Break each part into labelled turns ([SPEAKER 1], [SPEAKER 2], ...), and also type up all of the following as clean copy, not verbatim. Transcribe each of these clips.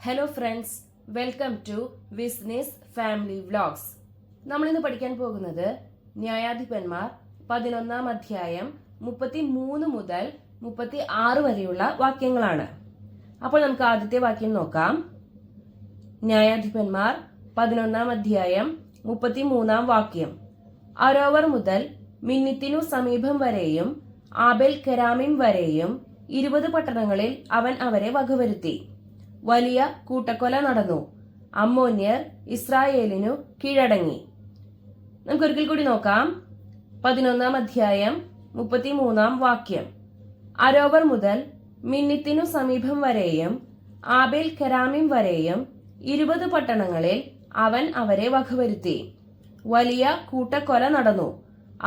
[SPEAKER 1] Hello friends, welcome to Visnees family vlogs. നമ്മളിന്ന് പഠിക്കാൻ പോകുന്നത് ന്യായാധിപന്മാർ 11-ാം അധ്യായം 33 മുതൽ 36 വരെയുള്ള വാക്യങ്ങളാണ്. അപ്പോൾ നമുക്ക് ആദ്യത്തെ വാക്യം നോക്കാം. ന്യായാധിപന്മാർ 11-ാം അധ്യായം 33-ാം വാക്യം. അരോവർ മുതൽ മിന്നിത്തിനു സമീപം വരെയും ആബേൽ കെരാമിം വരെയും 20 പട്ടണങ്ങളിൽ അവൻ അവരെ വകവരുത്തി. വലിയ കൂട്ടക്കൊല നടന്നു. അമ്മോന്യർ ഇസ്രായേലിനു കീഴടങ്ങി. നമുക്കൊരിക്കൽ കൂടി നോക്കാം. 11-ാം അധ്യായം 33-ാം വാക്യം. അരോവർ മുതൽ മിന്നിത്തിനു സമീപം വരെയും ആബേൽ കെരാമിം വരെയും 20 പട്ടണങ്ങളിൽ അവൻ അവരെ വകവരുത്തി. വലിയ കൂട്ടക്കൊല നടന്നു.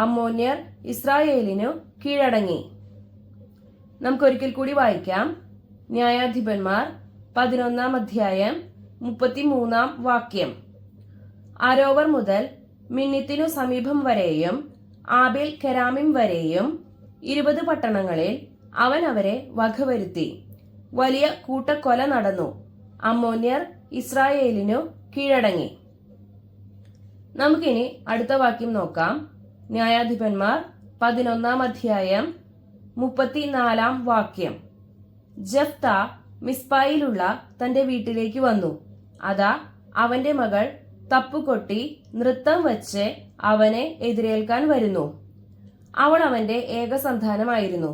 [SPEAKER 1] അമ്മോന്യർ ഇസ്രായേലിനു കീഴടങ്ങി. നമുക്കൊരിക്കൽ കൂടി വായിക്കാം. ന്യായാധിപന്മാർ 11-ാം അധ്യായം 33-ാം വാക്യം. അരോവർ മുതൽ മിന്നിത്തിനു സമീപം വരെയും ആബേൽ കെരാമിം വരെയും 20 പട്ടണങ്ങളിൽ അവൻ അവരെ വകവരുത്തി. വലിയ കൂട്ടക്കൊല നടന്നു. അമ്മോന്യർ ഇസ്രായേലിനു കീഴടങ്ങി. നമുക്കിനി അടുത്ത വാക്യം നോക്കാം. ന്യായാധിപന്മാർ 11-ാം അധ്യായം 34-ാം വാക്യം. ജഫ്ത മിസ്പായിലുള്ള തന്റെ വീട്ടിലേക്ക് വന്നു. അതാ അവന്റെ മകൾ തപ്പുകൊട്ടി നൃത്തം വച്ച് അവനെ എതിരേൽക്കാൻ വരുന്നു. അവൾ അവന്റെ ഏകസന്താനമായിരുന്നു.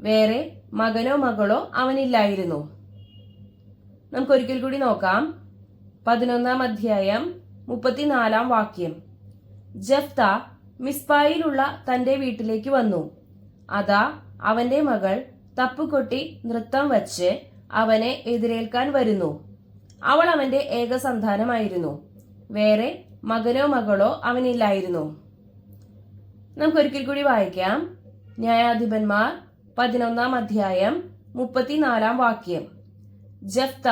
[SPEAKER 1] വേറെ മകനോ മകളോ അവനില്ലായിരുന്നു. നമുക്കൊരിക്കൽ കൂടി നോക്കാം. 11-ാം അധ്യായം 34-ാം വാക്യം. ജഫ്ത മിസ്പായിലുള്ള തന്റെ വീട്ടിലേക്ക് വന്നു. അതാ അവന്റെ മകൾ തപ്പുകൊട്ടി നൃത്തം വച്ച് അവനെ എതിരേൽക്കാൻ വരുന്നു. അവൾ അവന്റെ ഏകസന്താനമായിരുന്നു. വേറെ മകനോ മകളോ അവനില്ലായിരുന്നു. നമുക്കൊരിക്കൽ കൂടി വായിക്കാം. ന്യായാധിപന്മാർ 11-ാം അധ്യായം 34-ാം വാക്യം. ജഫ്ത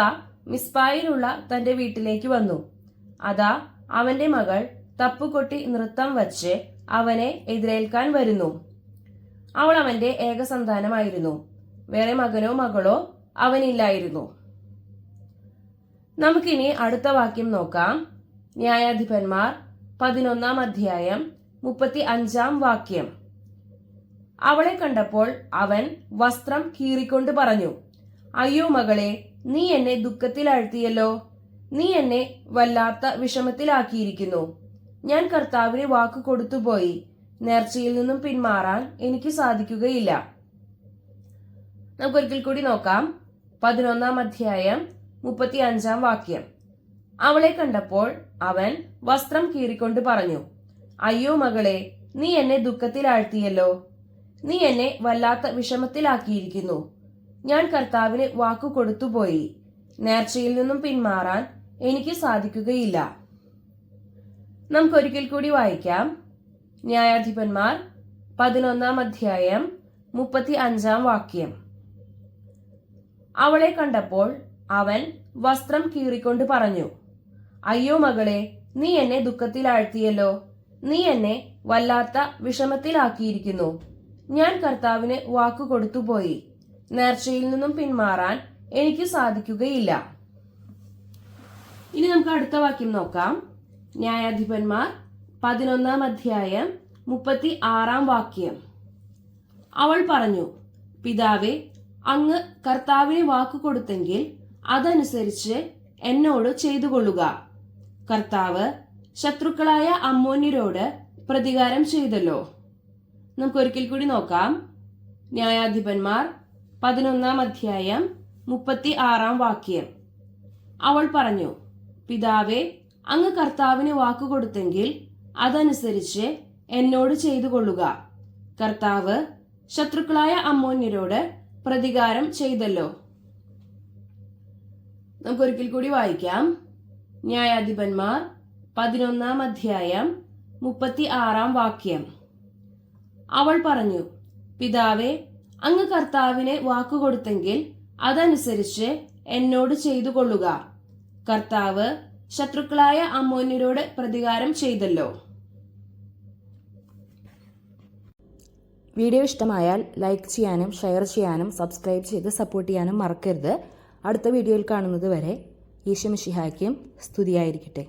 [SPEAKER 1] മിസ്പായിലുള്ള തന്റെ വീട്ടിലേക്ക് വന്നു. അതാ അവന്റെ മകൾ തപ്പുകൊട്ടി നൃത്തം വച്ച് അവനെ എതിരേൽക്കാൻ വരുന്നു. അവൾ അവന്റെ ഏകസന്താനമായിരുന്നു. വേറെ മകനോ മകളോ അവനില്ലായിരുന്നു. നമുക്കിനി അടുത്ത വാക്യം നോക്കാം. ന്യായാധിപന്മാർ 11-ാം അധ്യായം 35-ാം വാക്യം. അവളെ കണ്ടപ്പോൾ അവൻ വസ്ത്രം കീറിക്കൊണ്ട് പറഞ്ഞു, അയ്യോ മകളെ, നീ എന്നെ ദുഃഖത്തിലാഴ്ത്തിയല്ലോ. നീ എന്നെ വല്ലാത്ത വിഷമത്തിലാക്കിയിരിക്കുന്നു. ഞാൻ കർത്താവിന് വാക്ക് കൊടുത്തുപോയി. നേർച്ചയിൽ നിന്നും പിന്മാറാൻ എനിക്ക് സാധിക്കുകയില്ല. നമുക്കൊരിക്കൽ കൂടി നോക്കാം. 11-ാം അധ്യായം 35-ാം വാക്യം. അവളെ കണ്ടപ്പോൾ അവൻ വസ്ത്രം കീറിക്കൊണ്ട് പറഞ്ഞു, അയ്യോ മകളെ, നീ എന്നെ ദുഃഖത്തിലാഴ്ത്തിയല്ലോ. നീ എന്നെ വല്ലാത്ത വിഷമത്തിലാക്കിയിരിക്കുന്നു. ഞാൻ കർത്താവിന് വാക്കു കൊടുത്തുപോയി. നേർച്ചയിൽ നിന്നും പിന്മാറാൻ എനിക്ക് സാധിക്കുകയില്ല. നമുക്കൊരിക്കൽ കൂടി വായിക്കാം. ന്യായാധിപന്മാർ 11-ാം അധ്യായം 35-ാം വാക്യം. അവളെ കണ്ടപ്പോൾ അവൻ വസ്ത്രം കീറിക്കൊണ്ട് പറഞ്ഞു, അയ്യോ മകളെ, നീ എന്നെ ദുഃഖത്തിലാഴ്ത്തിയല്ലോ. നീ എന്നെ വല്ലാത്ത വിഷമത്തിലാക്കിയിരിക്കുന്നു. ഞാൻ കർത്താവിന് വാക്കു കൊടുത്തുപോയി. നേർച്ചയിൽ നിന്നും പിന്മാറാൻ എനിക്ക് സാധിക്കുകയില്ല. ഇനി നമുക്ക് അടുത്ത വാക്യം നോക്കാം. ന്യായാധിപന്മാർ 11-ാം അധ്യായം 36-ാം വാക്യം. അവൾ പറഞ്ഞു, പിതാവേ, അങ്ങ് കർത്താവിന് വാക്കു കൊടുത്തെങ്കിൽ അതനുസരിച്ച് എന്നോട് ചെയ്തുകൊള്ളുക. കർത്താവ് ശത്രുക്കളായ അമ്മോന്യരോട് പ്രതികാരം ചെയ്തല്ലോ. നമുക്കൊരിക്കൽ കൂടി നോക്കാം. ന്യായാധിപന്മാർ 11-ാം അധ്യായം 36-ാം വാക്യം. അവൾ പറഞ്ഞു, പിതാവേ, അങ്ങ് കർത്താവിന് വാക്കു കൊടുത്തെങ്കിൽ അതനുസരിച്ച് എന്നോട് ചെയ്തുകൊള്ളുക. കർത്താവ് ശത്രുക്കളായ അമ്മോന്യരോട് പ്രതികാരം ചെയ്തല്ലോ. നമുക്കൊരിക്കൽ കൂടി വായിക്കാം. ന്യായാധിപന്മാർ 11-ാം അധ്യായം 36-ാം വാക്യം. അവൾ പറഞ്ഞു, പിതാവേ, അങ്ങ് കർത്താവിന് വാക്കു കൊടുത്തെങ്കിൽ അതനുസരിച്ച് എന്നോട് ചെയ്തുകൊള്ളുക. കർത്താവ് ശത്രുക്കളായ അമ്മോന്യരോട് പ്രതികാരം ചെയ്തല്ലോ.
[SPEAKER 2] വീഡിയോ ഇഷ്ടമായാൽ ലൈക്ക് ചെയ്യാനും ഷെയർ ചെയ്യാനും സബ്സ്ക്രൈബ് ചെയ്ത് സപ്പോർട്ട് ചെയ്യാനും മറക്കരുത്. അടുത്ത വീഡിയോയിൽ കാണുന്നത് വരെ
[SPEAKER 1] ഈശോ മിശിഹായ്ക്കും സ്തുതിയായിരിക്കട്ടെ.